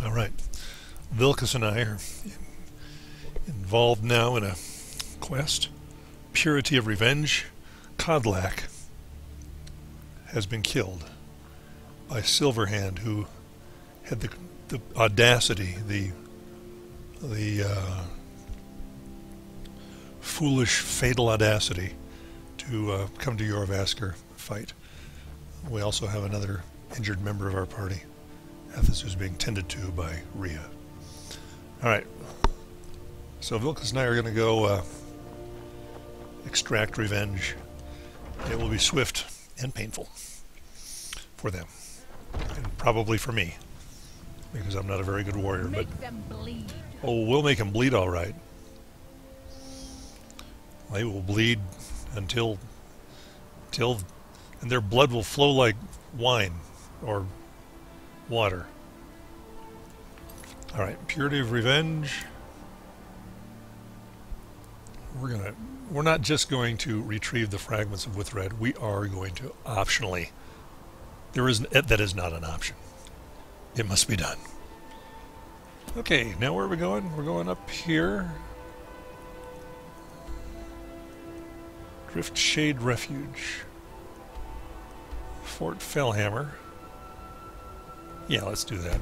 All right. Vilkas and I are involved now in a quest. Purity of Revenge. Kodlak has been killed by Silverhand, who had the audacity, the foolish, fatal audacity to come to Jorrvaskr fight. We also have another injured member of our party, Ethis, who's being tended to by Rhea. Alright, so Vilkas and I are going to go extract revenge. It will be swift and painful for them, and probably for me, because I'm not a very good warrior. Make them bleed. Oh, we'll make them bleed all right. They will bleed until and their blood will flow like wine or water. All right, purity of revenge. We're not just going to retrieve the fragments of Withred. We are going to optionally. That is not an option. It must be done. Okay, now where are we going? We're going up here. Drift Shade Refuge. Fort Fellhammer. Yeah, let's do that.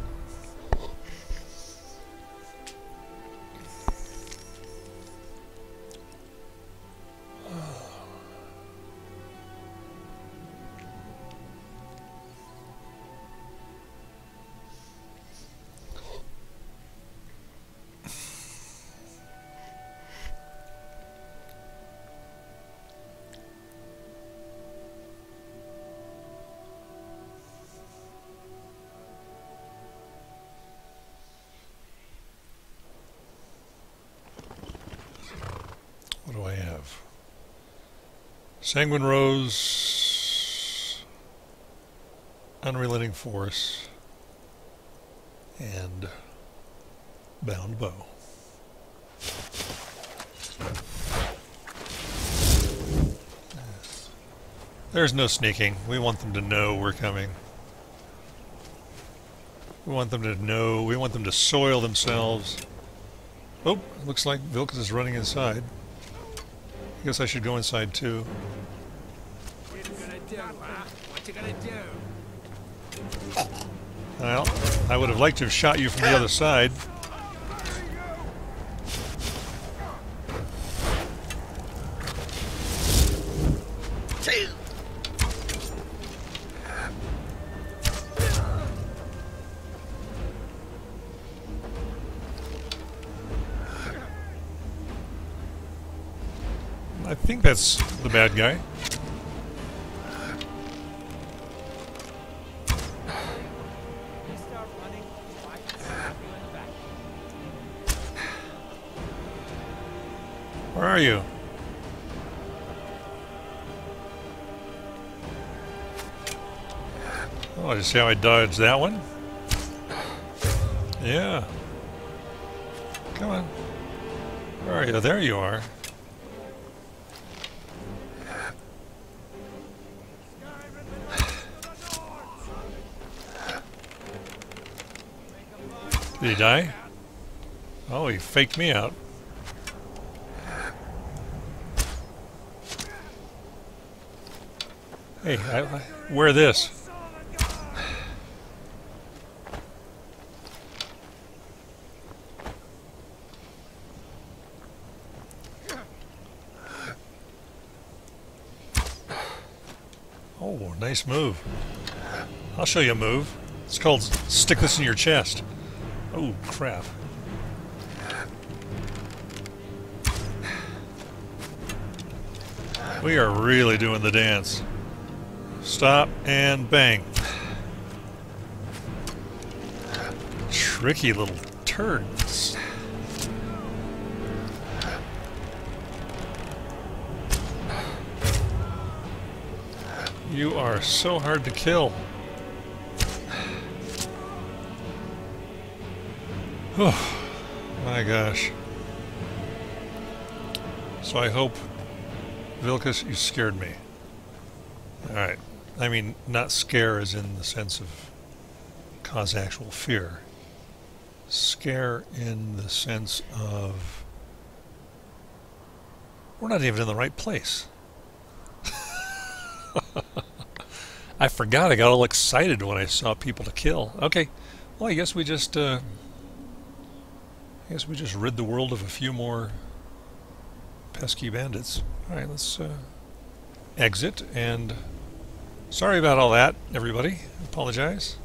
What do I have? Sanguine Rose, Unrelenting Force, and Bound Bow. There's no sneaking. We want them to know we're coming. We want them to know. We want them to soil themselves. Oh, looks like Vilkas is running inside. I guess I should go inside too. What you gonna do, huh? What you gonna do? Well, I would have liked to have shot you from the other side. I think that's the bad guy. Where are you? Oh, you see how I dodged that one? Yeah. Come on. Where are you? There you are. Did he die? Oh, he faked me out. Hey, wear this. Oh, nice move. I'll show you a move. It's called stick this in your chest. Oh, crap. We are really doing the dance. Stop and bang. Tricky little turds. You are so hard to kill. Oh, my gosh. So I hope, Vilkas, you scared me. Alright. I mean, not scare as in the sense of cause actual fear. scare in the sense of we're not even in the right place. I forgot. I got all excited when I saw people to kill. Okay, well, I guess we just rid the world of a few more pesky bandits. All right, let's exit. And sorry about all that, everybody. Apologize.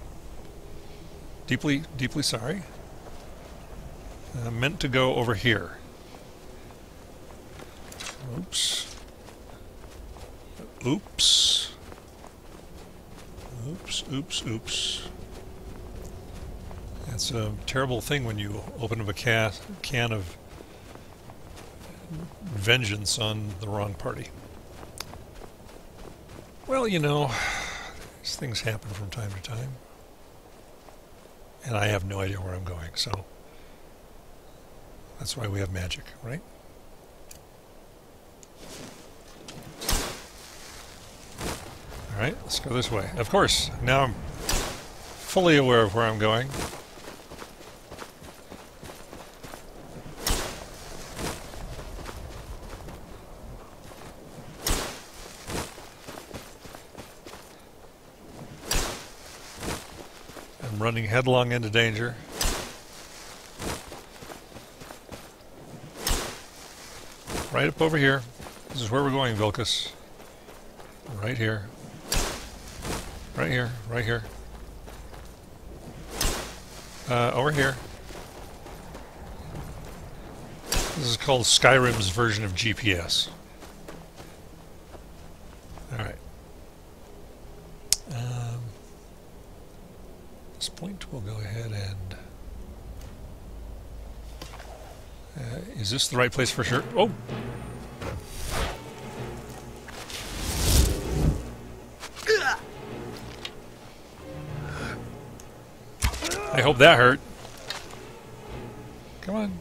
Deeply, deeply sorry. I meant to go over here. Oops. Oops. Oops, oops, oops. That's a terrible thing when you open up a can of vengeance on the wrong party. Well, you know, these things happen from time to time. And I have no idea where I'm going, so that's why we have magic, right? Alright, let's go this way. Of course, now I'm fully aware of where I'm going. I'm running headlong into danger. Right up over here. This is where we're going, Vilkas. Right here. Right here, right here. Over here. This is called Skyrim's version of GPS. Alright. At this point, we'll go ahead and... is this the right place for sure? Oh! I hope that hurt. Come on.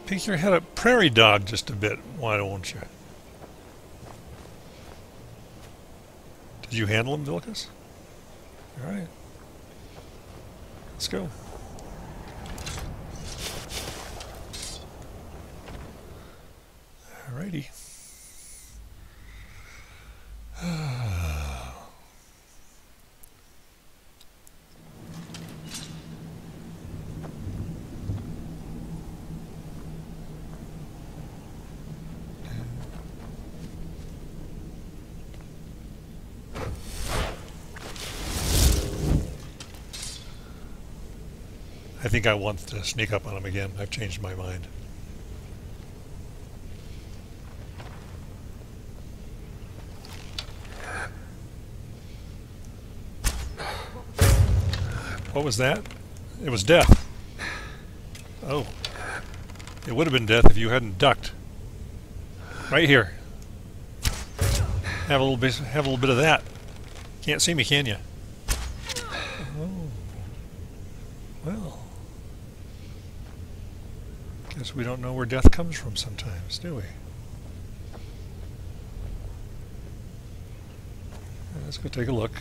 Pick your head up, prairie dog, just a bit. Why don't you? Did you handle him, Vilkas? Alright. Let's go. Alrighty. I think I want to sneak up on him again. I've changed my mind. What was that? It was death. Oh. It would have been death if you hadn't ducked. Right here. Have a little bit of that. Can't see me, can you? Oh. Well. Guess we don't know where death comes from sometimes, do we? Let's go take a look.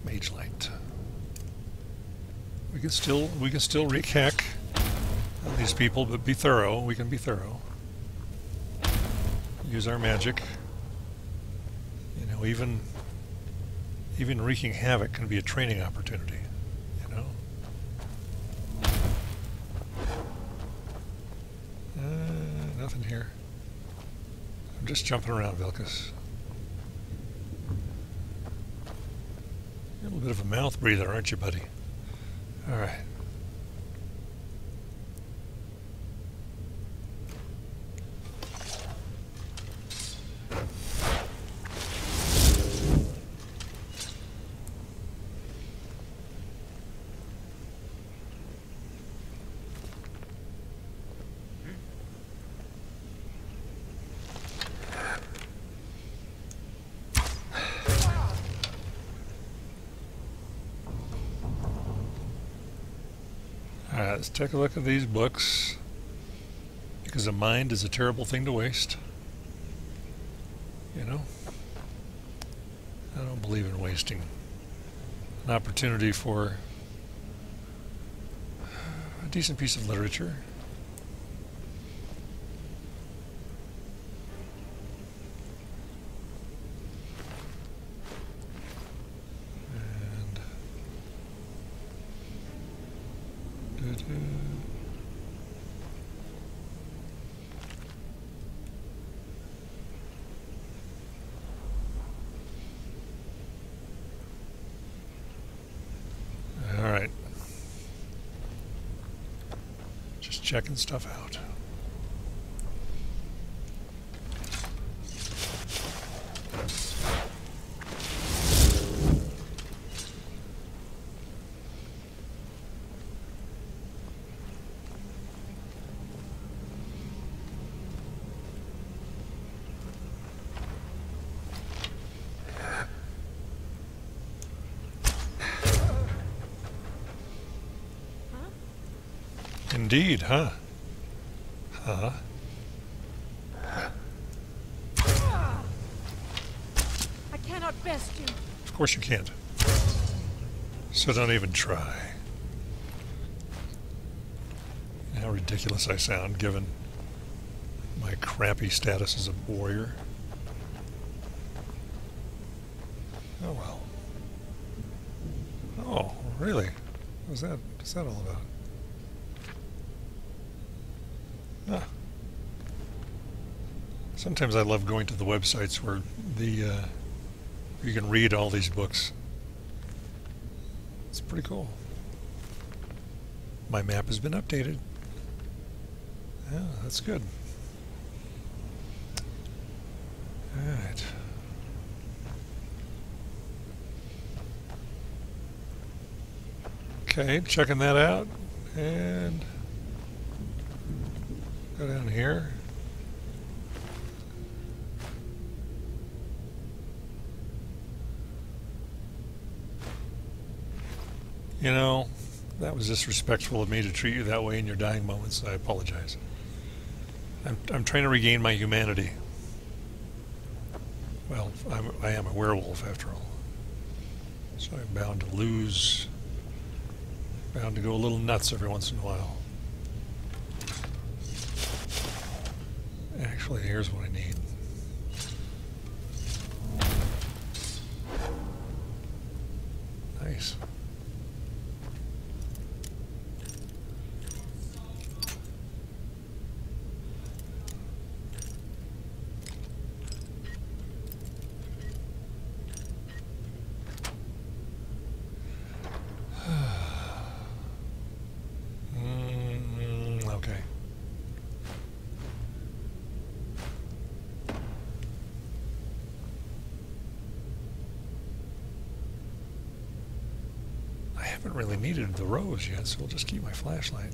Mage light. We can still wreak heck on these people, but be thorough. We can be thorough. Use our magic. You know, even wreaking havoc can be a training opportunity, you know? Nothing here. I'm just jumping around, Vilkas. You're a little bit of a mouth breather, aren't you, buddy? Alright. Alright, let's take a look at these books. Because a mind is a terrible thing to waste. You know? I don't believe in wasting an opportunity for a decent piece of literature. Alright. Just checking stuff out. Indeed, huh? Huh? I cannot best you. Of course you can't. So don't even try. How ridiculous I sound given my crappy status as a warrior. Oh well. Oh, really? What's that all about? Ah. Sometimes I love going to the websites where you can read all these books. It's pretty cool. My map has been updated. Yeah, that's good. Alright. Okay, checking that out. And go down here. You know, that was disrespectful of me to treat you that way in your dying moments. I apologize. I'm trying to regain my humanity. Well, I am a werewolf after all. So I'm bound to lose, bound to go a little nuts every once in a while. Actually, here's what I need. Nice. Okay. I haven't really needed the rose yet, so we'll just keep my flashlight.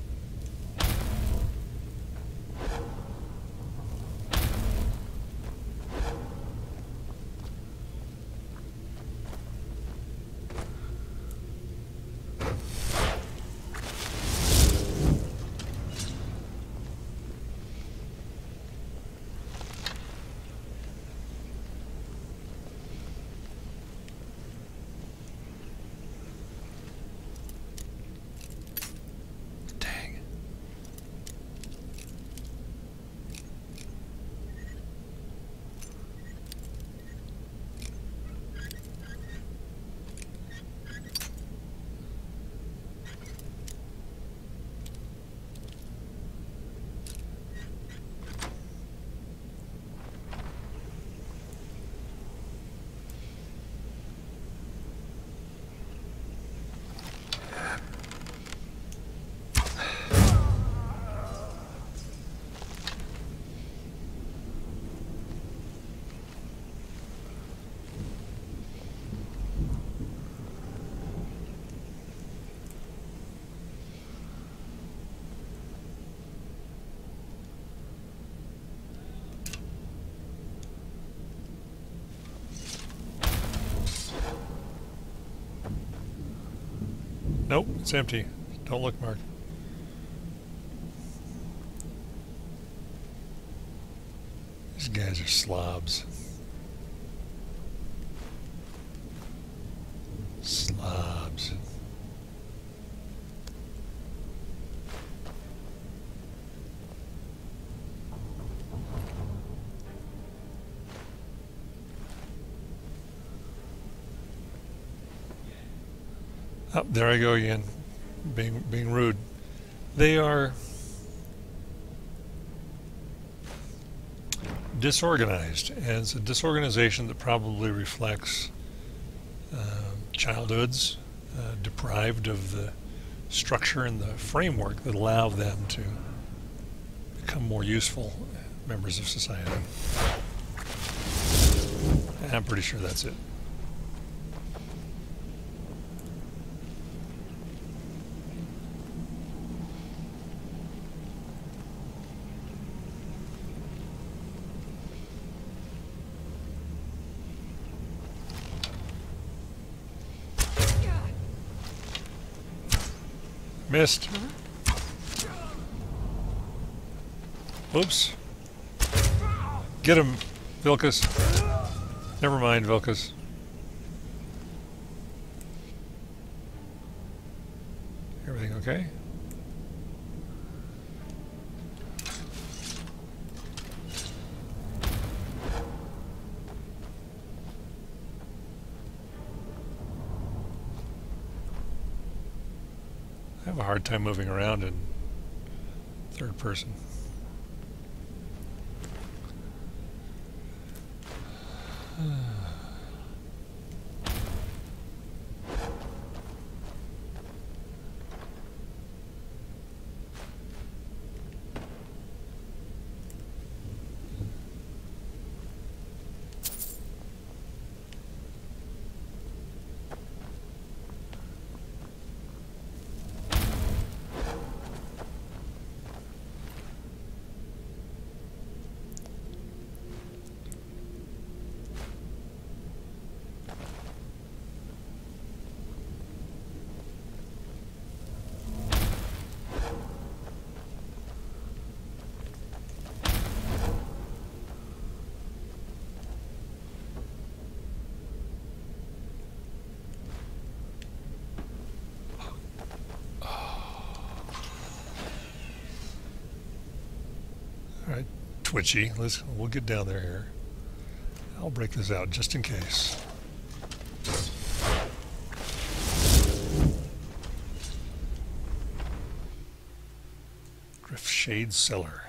Nope, it's empty. Don't look, Mark. These guys are slobs. Slobs. Oh, there I go again, being rude. They are disorganized, and it's a disorganization that probably reflects childhoods deprived of the structure and the framework that allow them to become more useful members of society. I'm pretty sure that's it. Missed. Oops. Get him, Vilkas. Never mind, Vilkas. Everything okay? I have a hard time moving around in third person. Alright, Twitchy, we'll get down there here. I'll break this out just in case. Griff Shade Cellar.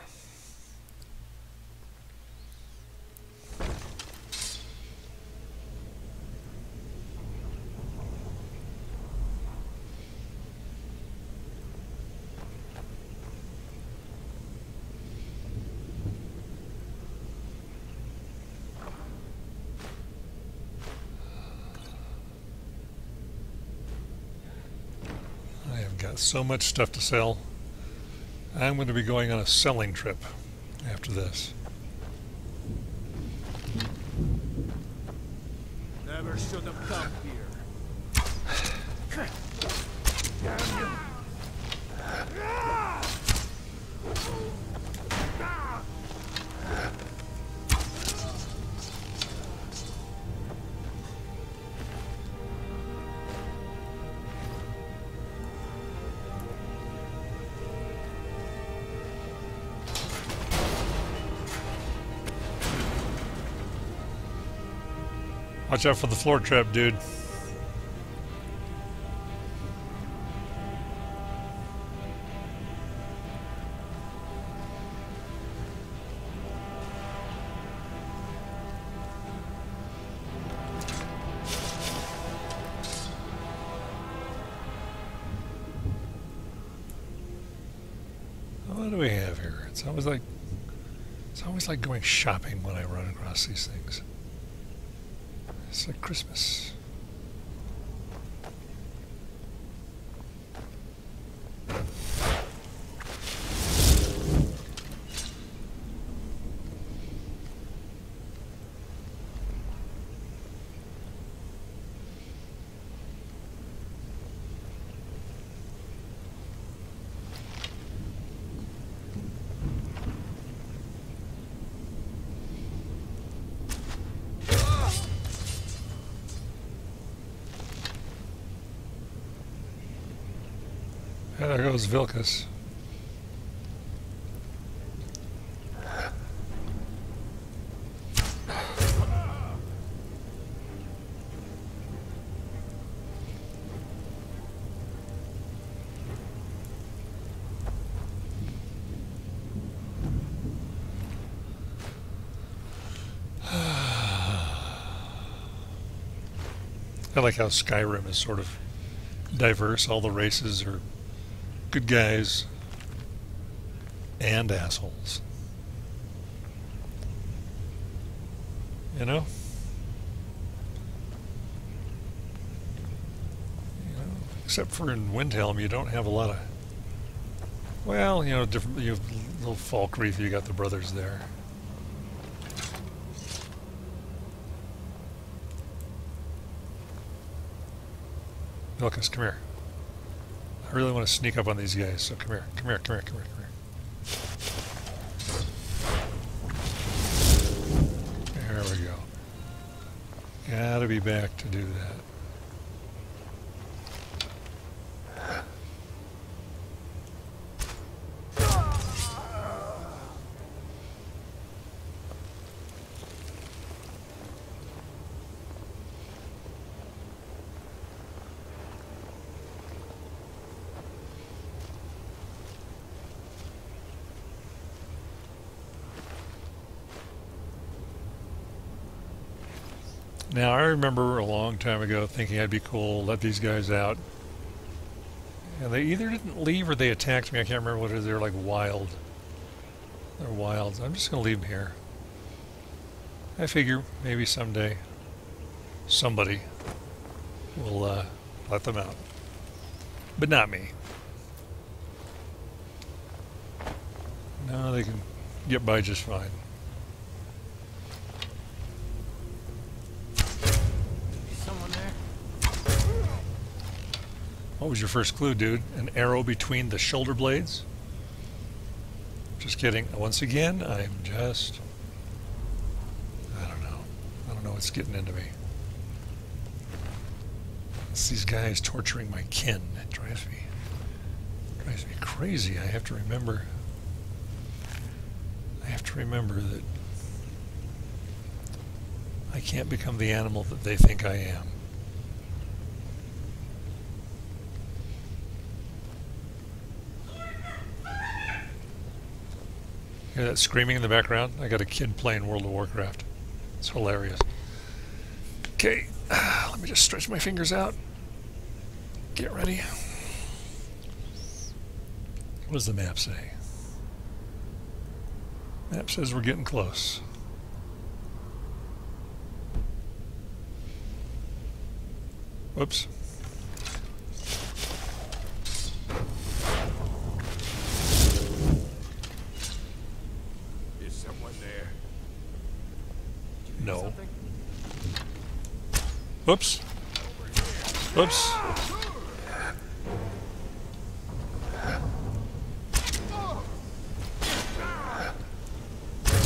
Got so much stuff to sell. I'm going to be going on a selling trip after this. Never should have come here. Damn you. Watch out for the floor trap, dude. What do we have here? It's always like going shopping when I run across these things. It's like Christmas. There goes Vilkas. I like how Skyrim is sort of diverse. All the races are good guys and assholes. You know? Except for in Windhelm, you don't have a lot of... Well, you know, different. You have little Falkreath, you got the brothers there. Vilkas, come here. I really want to sneak up on these guys, so come here. Come here, come here, come here, come here. There we go. Gotta be back to do that. Now, I remember a long time ago thinking I'd be cool, let these guys out. And they either didn't leave or they attacked me. I can't remember what it is. They're like wild. They're wild. I'm just going to leave them here. I figure maybe someday somebody will let them out. But not me. No, they can get by just fine. What was your first clue, dude? An arrow between the shoulder blades? Just kidding. Once again, I'm just... I don't know. I don't know what's getting into me. It's these guys torturing my kin. It drives me crazy. I have to remember that I can't become the animal that they think I am. Hear that screaming in the background? I got a kid playing World of Warcraft. It's hilarious. Okay, let me just stretch my fingers out. Get ready. What does the map say? Map says we're getting close. Whoops. No. Whoops. Whoops.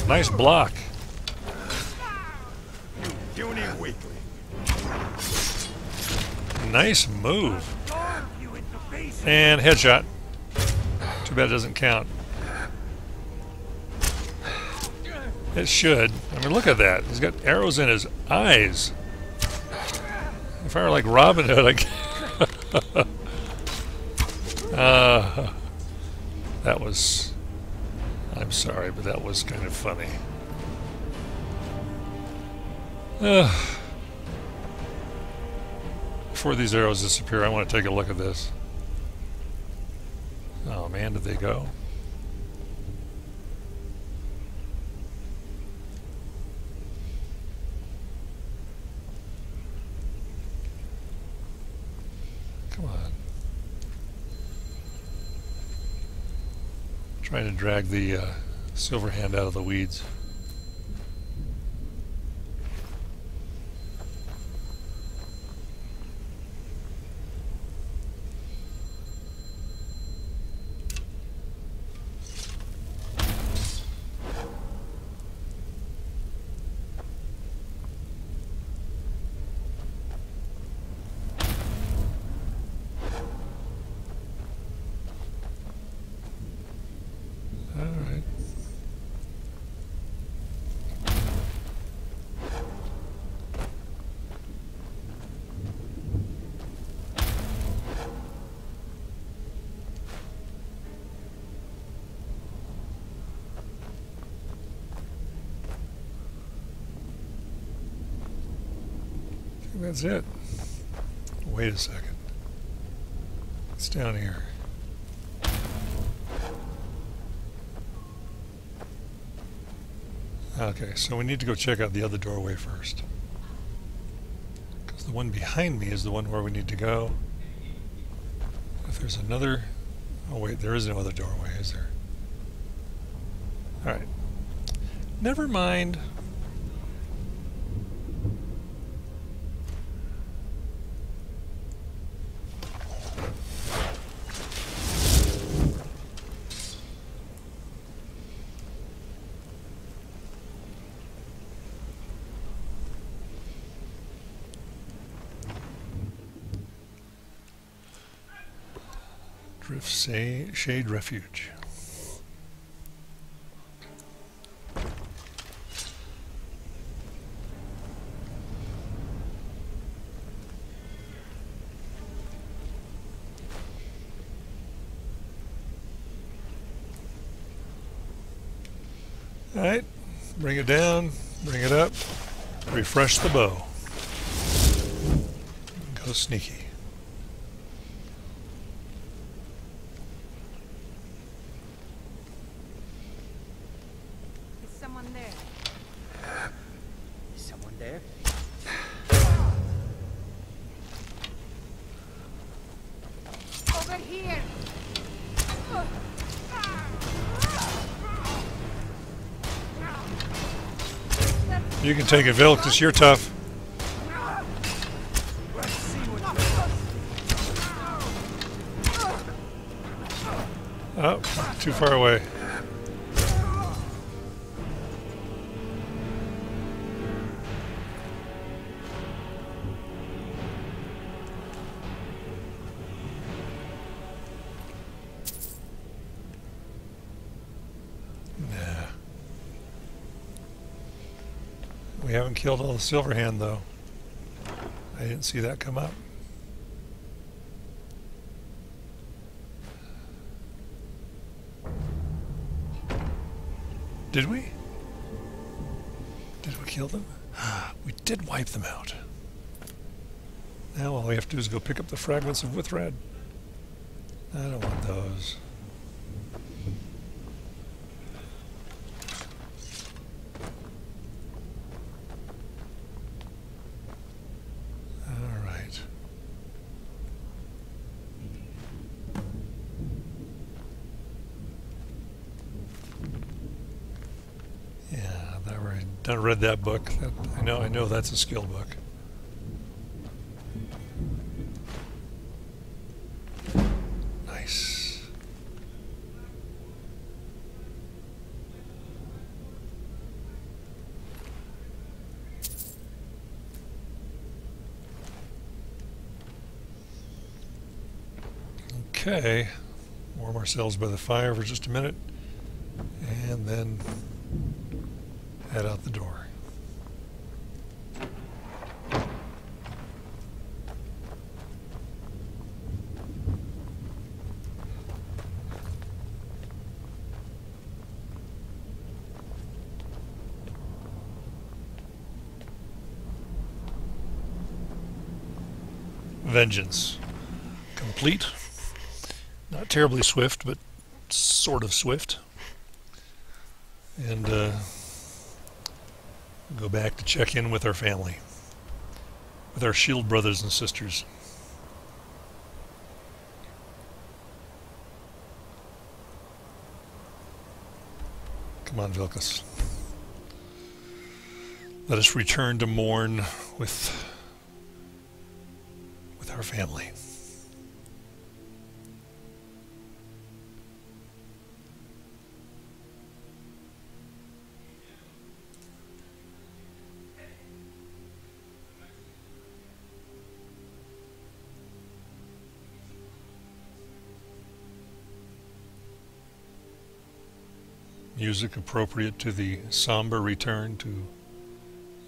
Nice block. Nice move. And headshot. Too bad it doesn't count. It should. I mean, look at that. He's got arrows in his eyes. If I were like Robin Hood, that was... I'm sorry, but that was kind of funny. Before these arrows disappear, I want to take a look at this. Oh man, did they go? Come on. Trying to drag the silver hand out of the weeds. that's it. Wait a second. It's down here. Okay, so we need to go check out the other doorway first. Because the one behind me is the one where we need to go. If there's another... Oh wait, there is no other doorway, is there? Alright. Never mind. Shade refuge. Alright, bring it down, bring it up, refresh the bow. Go sneaky. You can take it, Vilkas, you're tough. Oh, too far away. We haven't killed all the Silverhand, though. I didn't see that come up. Did we? Did we kill them? We did wipe them out. Now all we have to do is go pick up the fragments of Withrad. I don't want those. I read that book. I know that's a skill book. Nice. Okay. Warm ourselves by the fire for just a minute, and then head out the door. Vengeance. Complete. Not terribly swift, but sort of swift. And go back to check in with our family, with our shield brothers and sisters. Come on, Vilkas. Let us return to Mourn with our family. Music appropriate to the somber return to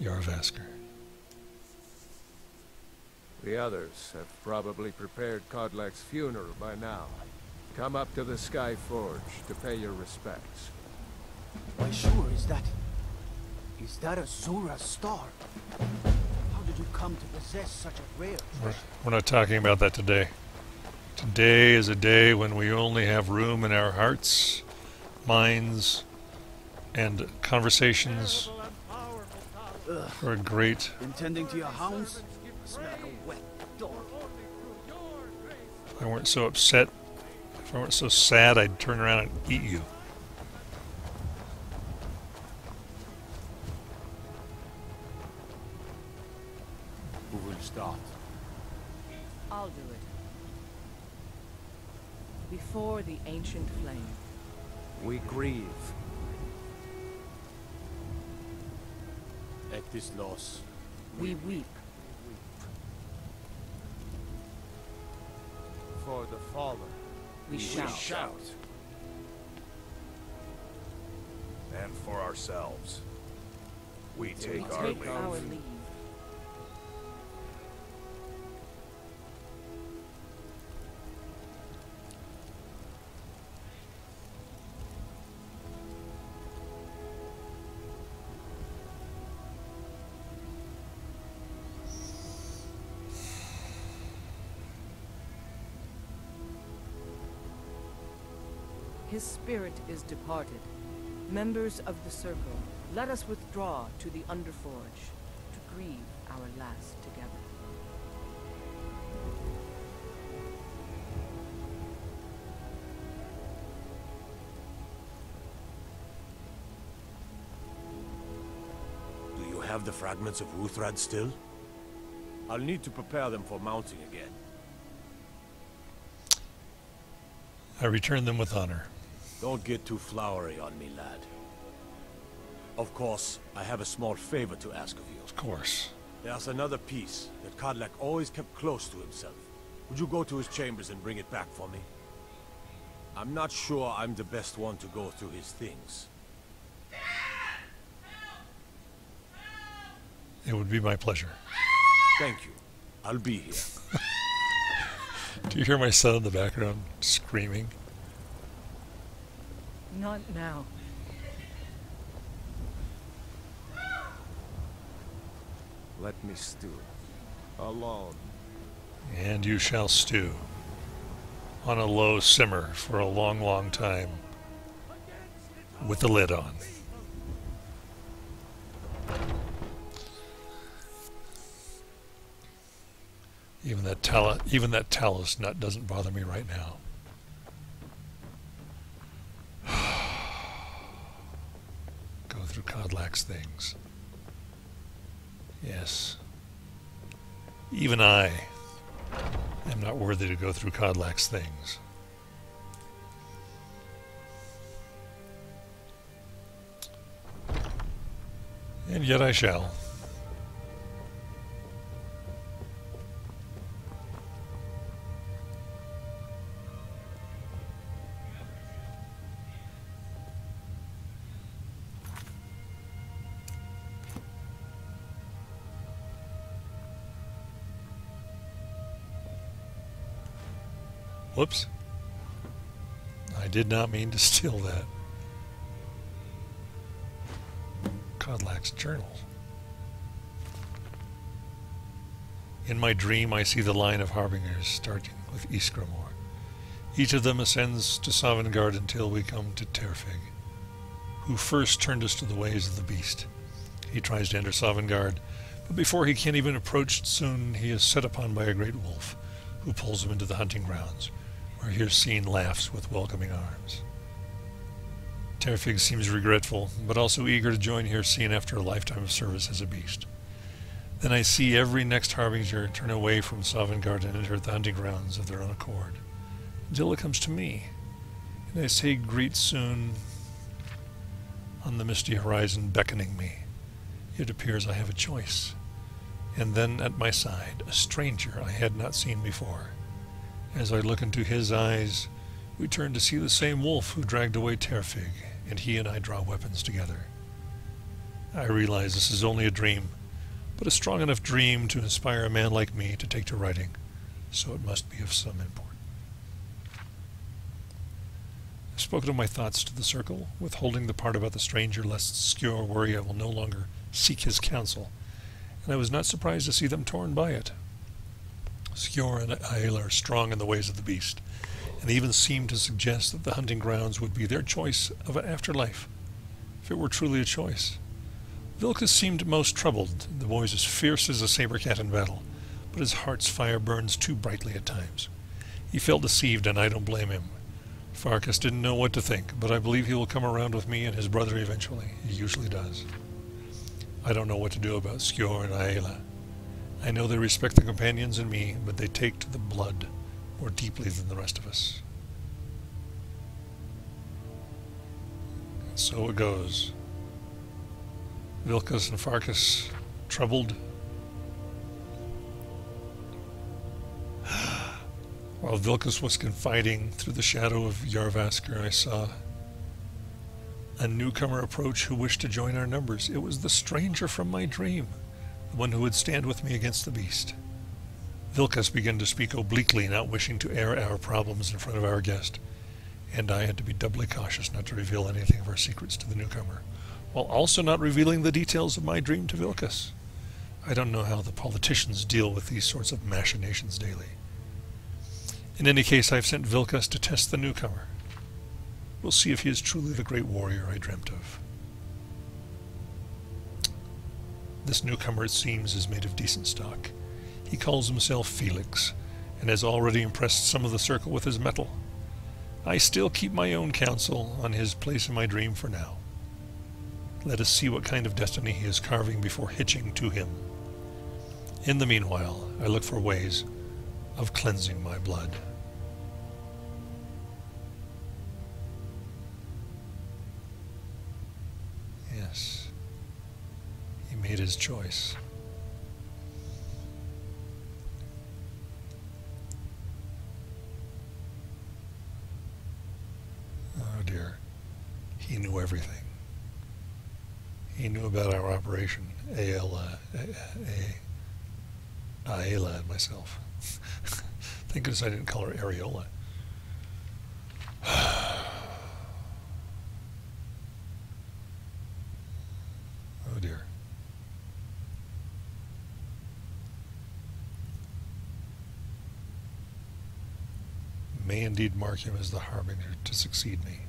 Jorrvaskr. The others have probably prepared Kodlak's funeral by now. Come up to the Sky Forge to pay your respects. Why sure is that? Is that a Zora star? How did did you come to possess such a rare treasure? We're not talking about that today. Today is a day when we only have room in our hearts, minds, and conversations for a great... Intending to your hounds? Smell like a wet dog. If I weren't so upset, if I weren't so sad, I'd turn around and eat you. Who will start? I'll do it. Before the ancient flame. We grieve. At this loss, We weep. For the fallen. We shout. shout. And for ourselves, we We take take our leave. His spirit is departed. Members of the Circle, let us withdraw to the Underforge to grieve our last together. Do you have the fragments of Uthrad still? I'll need to prepare them for mounting again. I return them with honor. Don't get too flowery on me, lad. Of course, I have a small favor to ask of you. Of course. There's another piece that Kodlak always kept close to himself. Would you go to his chambers and bring it back for me? I'm not sure I'm the best one to go through his things. It would be my pleasure. Thank you. I'll be here. Do you hear my son in the background screaming? Not now. Let me stew. Alone. And you shall stew on a low simmer for a long, long time with the lid on. Even that talus nut doesn't bother me right now. Go through Kodlak's things. Yes. Even I am not worthy to go through Kodlak's things. And yet I shall. Whoops. I did not mean to steal that. Kodlak's journal. In my dream I see the line of harbingers starting with Ysgramor. Each of them ascends to Sovngarde until we come to Terfig, who first turned us to the ways of the beast. He tries to enter Sovngarde, but before he can even approach soon he is set upon by a great wolf, who pulls him into the hunting grounds, where Hircine laughs with welcoming arms. Terfig seems regretful, but also eager to join Hircine after a lifetime of service as a beast. Then I see every next harbinger turn away from Sovngarde and enter the hunting grounds of their own accord, until it comes to me, and I say greet soon on the misty horizon beckoning me. It appears I have a choice, and then at my side a stranger I had not seen before. As I look into his eyes, we turn to see the same wolf who dragged away Terfig, and he and I draw weapons together. I realize this is only a dream, but a strong enough dream to inspire a man like me to take to writing, so it must be of some import. I've spoken of my thoughts to the circle, withholding the part about the stranger lest Skjor worry I will no longer seek his counsel, and I was not surprised to see them torn by it. Skjor and Aela are strong in the ways of the beast, and even seem to suggest that the hunting grounds would be their choice of an afterlife, if it were truly a choice. Vilkas seemed most troubled. The boy is as fierce as a saber cat in battle, but his heart's fire burns too brightly at times. He felt deceived, and I don't blame him. Farkas didn't know what to think, but I believe he will come around with me and his brother eventually. He usually does. I don't know what to do about Skjor and Aela. I know they respect the companions and me, but they take to the blood more deeply than the rest of us. And so it goes. Vilkas and Farkas troubled. While Vilkas was confiding through the shadow of Jorrvaskr, I saw a newcomer approach who wished to join our numbers. It was the stranger from my dream, the one who would stand with me against the beast. Vilkas began to speak obliquely, not wishing to air our problems in front of our guest, and I had to be doubly cautious not to reveal anything of our secrets to the newcomer, while also not revealing the details of my dream to Vilkas. I don't know how the politicians deal with these sorts of machinations daily. In any case, I've sent Vilkas to test the newcomer. We'll see if he is truly the great warrior I dreamt of. This newcomer, it seems, is made of decent stock. He calls himself Felix, and has already impressed some of the circle with his mettle. I still keep my own counsel on his place in my dream for now. Let us see what kind of destiny he is carving before hitching to him. In the meanwhile, I look for ways of cleansing my blood. Yes, he made his choice. Oh dear, he knew everything. He knew about our operation, Aela and myself. Thank goodness I didn't call her Areola. Oh dear. May indeed mark him as the harbinger to succeed me.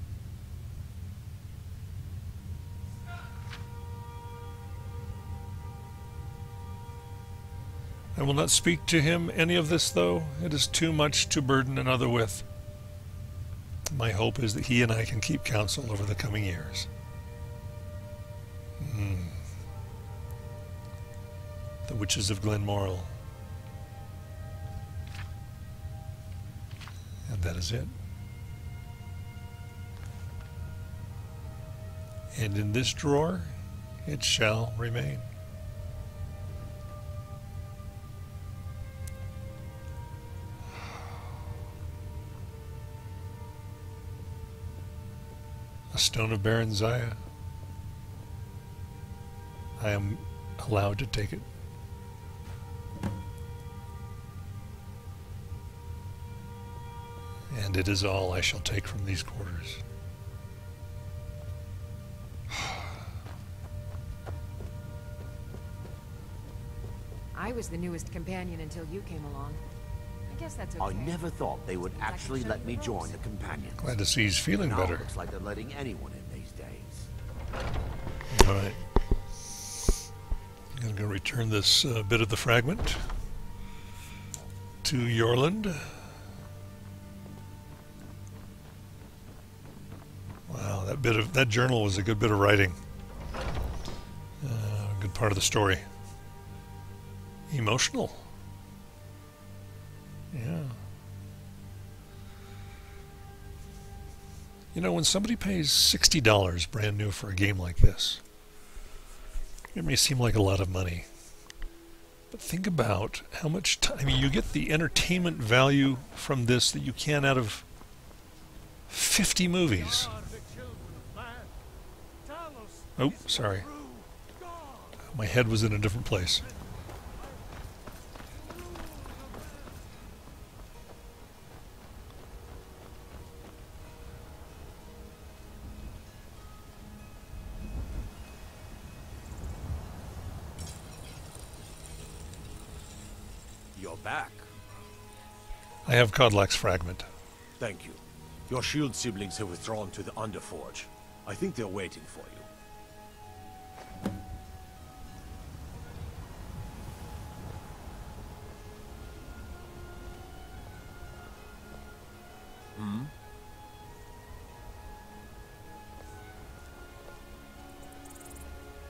I will not speak to him any of this, though. It is too much to burden another with. My hope is that he and I can keep counsel over the coming years. The Witches of Glenmoral. And that is it. And in this drawer, it shall remain. A stone of Baron Zaya. I am allowed to take it. And it is all I shall take from these quarters. I was the newest companion until you came along. I guess that's okay. I never thought they would actually let me join the companions. Glad to see he's feeling Now better. looks like they're letting anyone in these days. All right. I'm going to go return this bit of the fragment to Yorland. Wow, that journal was a good bit of writing. A good part of the story. Emotional. Yeah. You know, when somebody pays $60 brand new for a game like this, it may seem like a lot of money. But think about how much time. I mean, you get the entertainment value from this that you can out of 50 movies. Oh, sorry. My head was in a different place. You're back. I have Kodlak's fragment. Thank you. Your shield siblings have withdrawn to the Underforge. I think they're waiting for you.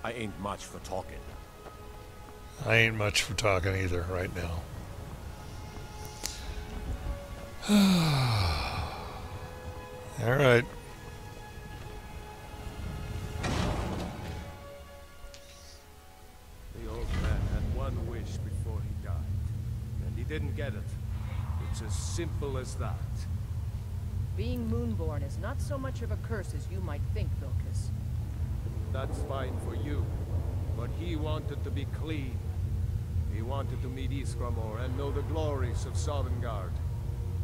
I ain't much for talking. I ain't much for talking either right now. All right. The old man had one wish before he died, and he didn't get it. It's as simple as that. Being Moonborn is not so much of a curse as you might think, Vilkas. That's fine for you, but he wanted to be clean. He wanted to meet Ysgramor and know the glories of Sovngarde,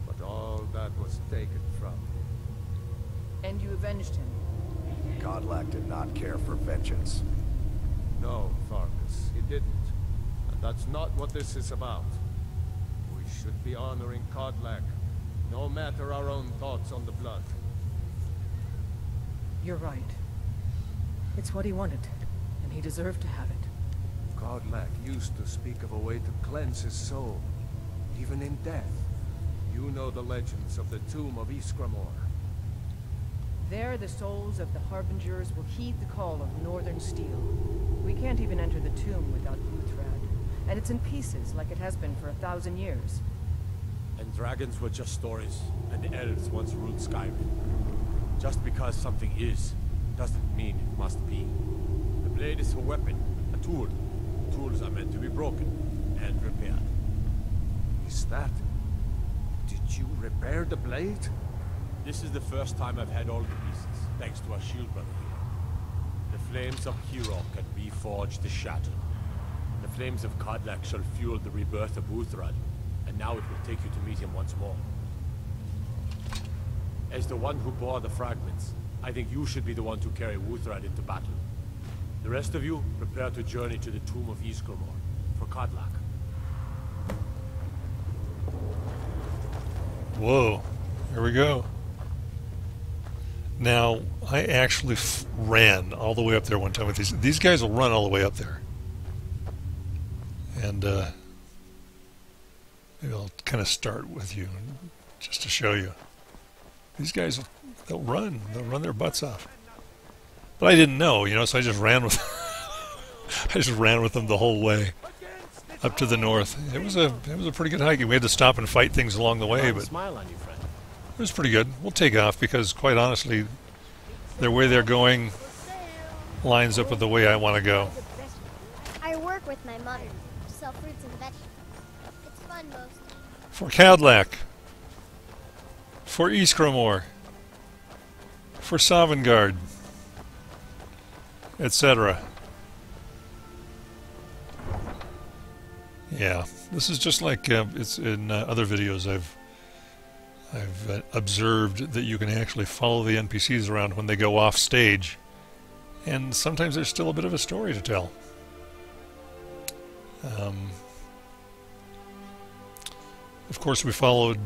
but all that was taken from him. And you avenged him. Kodlak did not care for vengeance. No, Farkas, he didn't. And that's not what this is about. We should be honoring Kodlak, no matter our own thoughts on the blood. You're right. It's what he wanted, and he deserved to have it. Kodlak used to speak of a way to cleanse his soul, even in death. You know the legends of the tomb of Ysgramor. There, the souls of the Harbingers will heed the call of Northern Steel. We can't even enter the tomb without Uthrad, and it's in pieces like it has been for 1,000 years. And dragons were just stories, and the elves once ruled Skyrim. Just because something is, doesn't mean it must be. The blade is a weapon, a tool. Tools are meant to be broken and repaired. Is that... Did you repair the blade? This is the first time I've had all the pieces, thanks to our shield brother here. The flames of Hero can reforge the Shatter. The flames of Kodlak shall fuel the rebirth of Uthrad, and now it will take you to meet him once more. As the one who bore the fragments, I think you should be the one to carry Uthrad into battle. The rest of you, prepare to journey to the tomb of Ysgramor, for Kodlak. Whoa. Here we go. Now, I actually ran all the way up there one time with these. These guys will run all the way up there. And maybe I'll kind of start with you just to show you. These guys, they'll run. They'll run their butts off. But I didn't know, you know, so I just ran with I just ran with them the whole way up to the north. It was a pretty good hike. We had to stop and fight things along the way, but Smile on you, friend. it was pretty good. We'll take off because, quite honestly, the way they're going lines up with the way I want to go. I work with my mother to sell fruits and vegetables. It's fun mostly. For Kodlak, for Ysgramor, for Sovngarde, etc. Yeah, this is just like it's in other videos I've observed that you can actually follow the NPCs around when they go off stage, and sometimes there's still a bit of a story to tell. Of course, we followed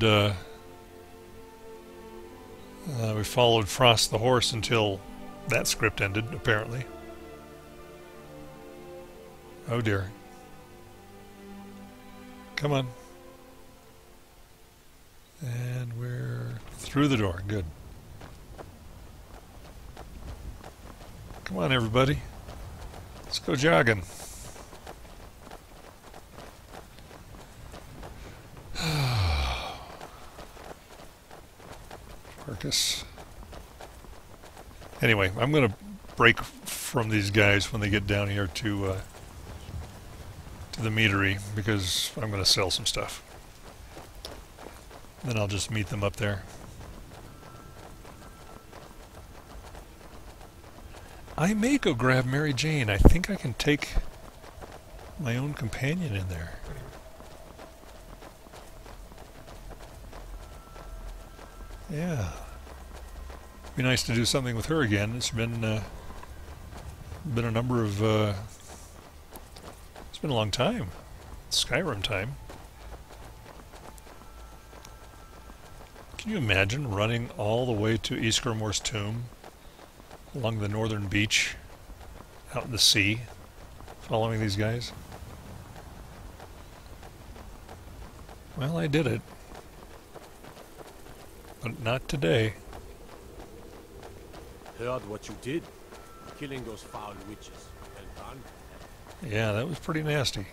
Frost the horse until that script ended, apparently. Oh dear. Come on. And we're through the door. Good. Come on, everybody. Let's go jogging. Farkas. Anyway, I'm going to break from these guys when they get down here to the meadery, because I'm going to sell some stuff. Then I'll just meet them up there. I may go grab Mary Jane. I think I can take my own companion in there. Yeah. Be nice to do something with her again. It's been a number of it's been a long time. Skyrim time. Can you imagine running all the way to Ysgramor's tomb along the northern beach out in the sea, following these guys? Well, I did it. But not today. Heard what you did. Killing those foul witches. Well done. Yeah, that was pretty nasty.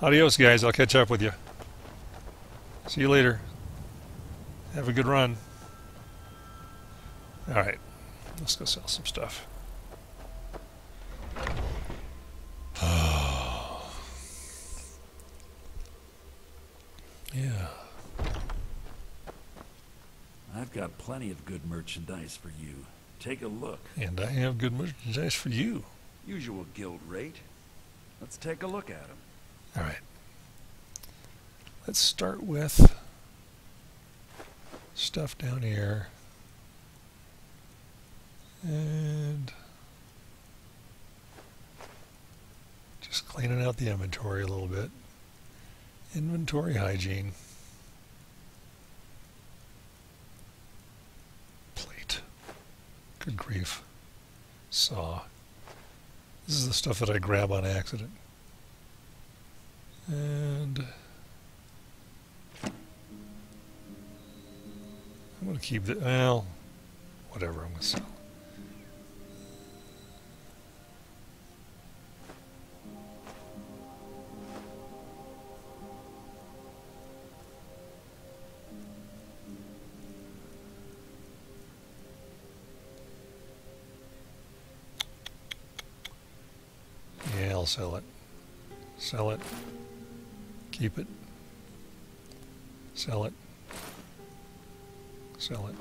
Adios, guys. I'll catch up with you. See you later. Have a good run. Alright. Let's go sell some stuff. Yeah. I've got plenty of good merchandise for you. Take a look. And I have good merchandise for you. Usual guild rate. Let's take a look at them. Alright. Let's start with stuff down here. And just cleaning out the inventory a little bit. Inventory hygiene. Plate. Good grief. Saw. This is the stuff that I grab on accident. And I'm going to keep the, well, whatever, I'm going to sell. Yeah, I'll sell it. Sell it. Keep it. Sell it. Sell it.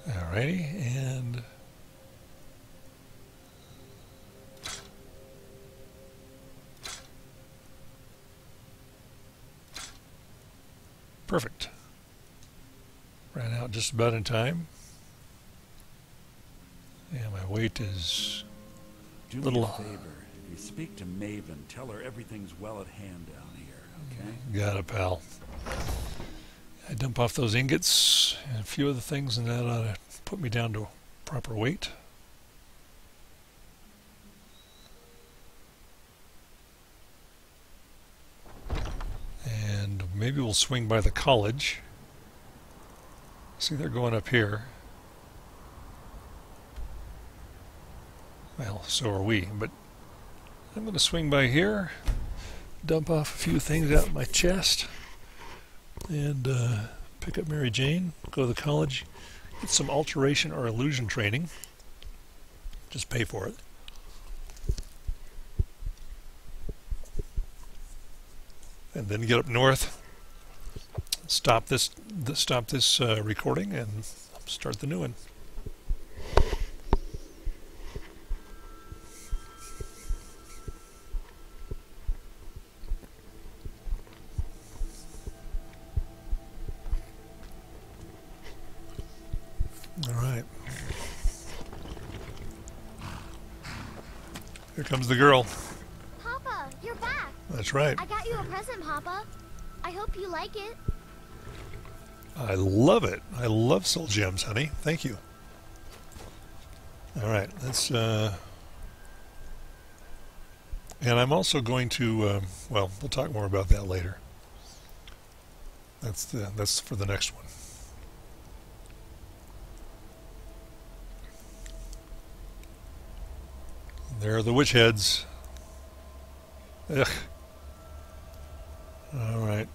Alrighty, and perfect. Ran out just about in time. And my weight is Do me a favor. If you speak to Maven, tell her everything's well at hand down here, okay? Got it, pal. I dump off those ingots and a few other things, and that ought to put me down to proper weight. And maybe we'll swing by the college. See, they're going up here. Well, so are we, but I'm going to swing by here, dump off a few things out of my chest, and pick up Mary Jane, go to the college, get some alteration or illusion training. Just pay for it. And then get up north, stop this recording, and start the new one. All right. Here comes the girl. Papa, you're back. That's right. I got you a present, Papa. I hope you like it. I love it. I love soul gems, honey. Thank you. All right, let's. And I'm also going to. Well, we'll talk more about that later. That's for the next one. There are the witch heads. Ugh. All right.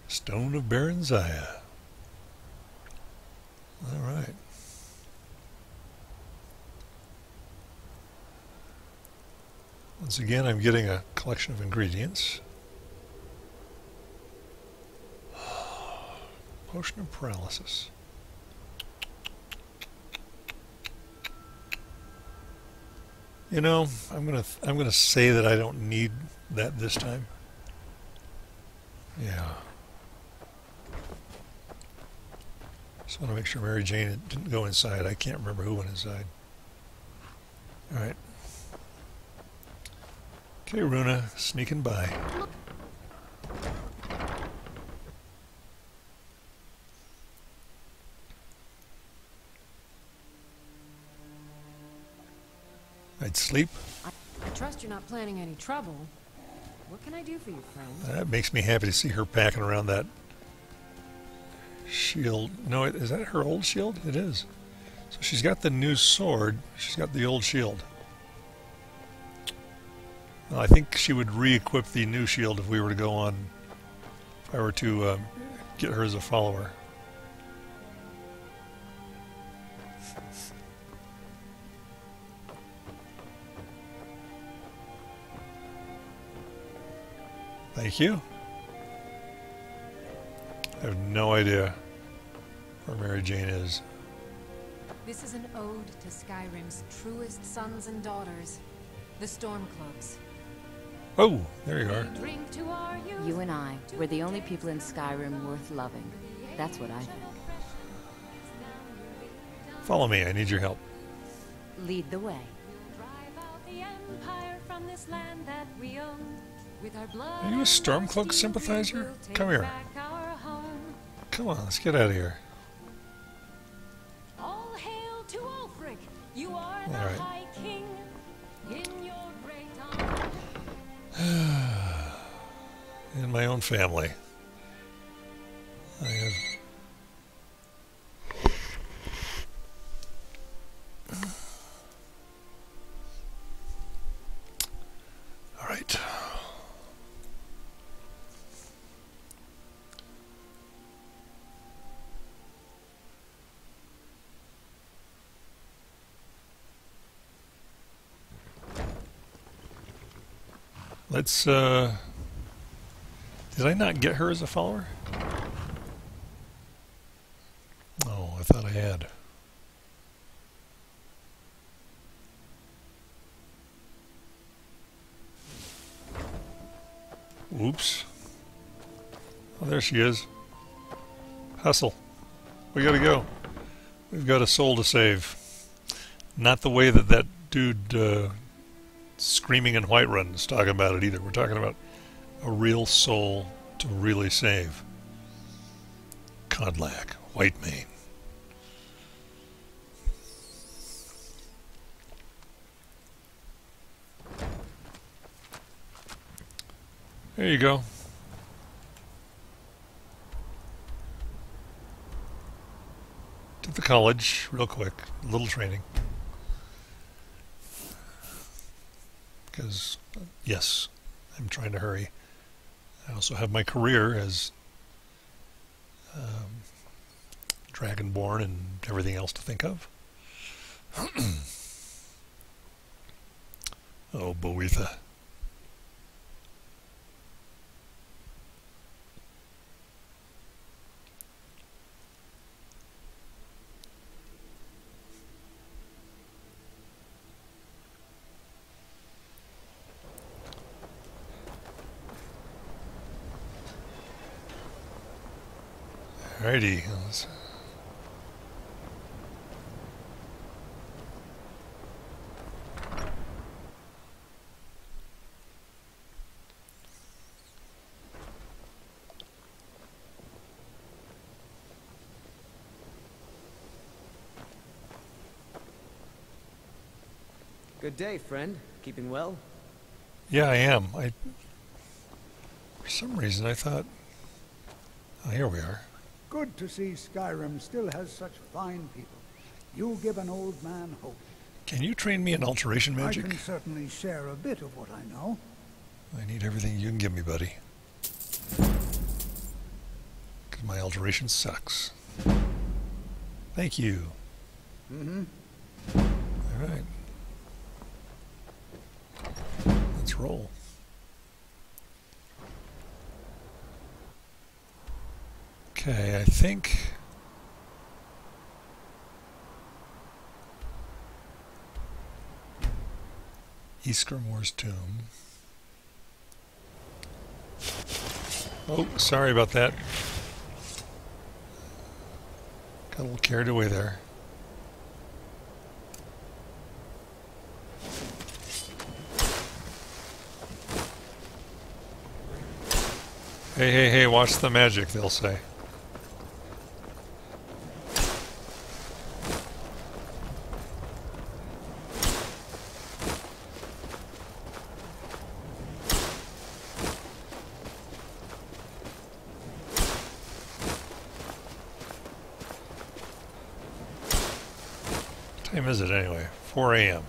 Stone of Baronziah. All right. Once again, I'm getting a collection of ingredients. Potion of paralysis. You know, I'm gonna say that I don't need that this time. Yeah. Just want to make sure Mary Jane didn't go inside. I can't remember who went inside. All right. Okay, Runa, sneaking by. I'd sleep. I trust you're not planning any trouble. What can I do for you, friend? That makes me happy to see her packing around that shield. No, is that her old shield? It is. So she's got the new sword. She's got the old shield. Well, I think she would re-equip the new shield if we were to go on. If I were to get her as a follower. Thank you. I have no idea where Mary Jane is. This is an ode to Skyrim's truest sons and daughters, the Stormcloaks. Oh, there you are. Drink to our youth. You and I, we're the only people in Skyrim worth loving. That's what I think. Follow me, I need your help. Lead the way. Drive out the empire from this land that we own. With our blood. Are you a Stormcloak sympathizer? Come here. Come on, let's get out of here. All hail to Ulfric. You are the right. High King in your great honor. In my own family. I have... All right. Let's, did I not get her as a follower? Oh, I thought I had. Oops. Oh, there she is. Hustle. We gotta go. We've got a soul to save. Not the way that that dude, Screaming in Whiterun is talking about it either. We're talking about a real soul to really save. Kodlak, Whitemane. There you go. To the college, real quick. A little training. Because, yes, I'm trying to hurry. I also have my career as Dragonborn and everything else to think of. Oh, Boetha. Alrighty. Good day, friend. Keeping well? Yeah, I am. For some reason, I thought... Oh, here we are. Good to see Skyrim still has such fine people. You give an old man hope. Can you train me in alteration magic? I can certainly share a bit of what I know. I need everything you can give me, buddy. Because my alteration sucks. Thank you. Mm-hmm. All right. Let's roll. Okay, I think Ysgramor's tomb. Oh, sorry about that. Got a little carried away there. Hey, hey, hey, watch the magic, they'll say. What time is it anyway? 4 a.m.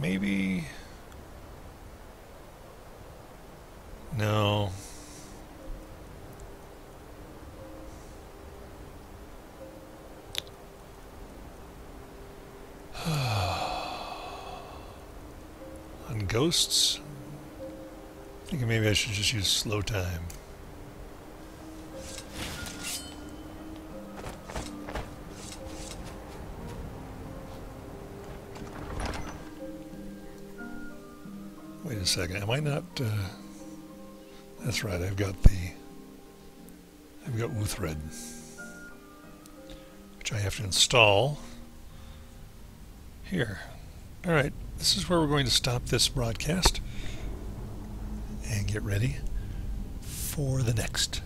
Maybe... No. On ghosts? Thinking maybe I should just use slow time. Wait a second, am I not, that's right, I've got Uthred, which I have to install here. Alright, this is where we're going to stop this broadcast and get ready for the next.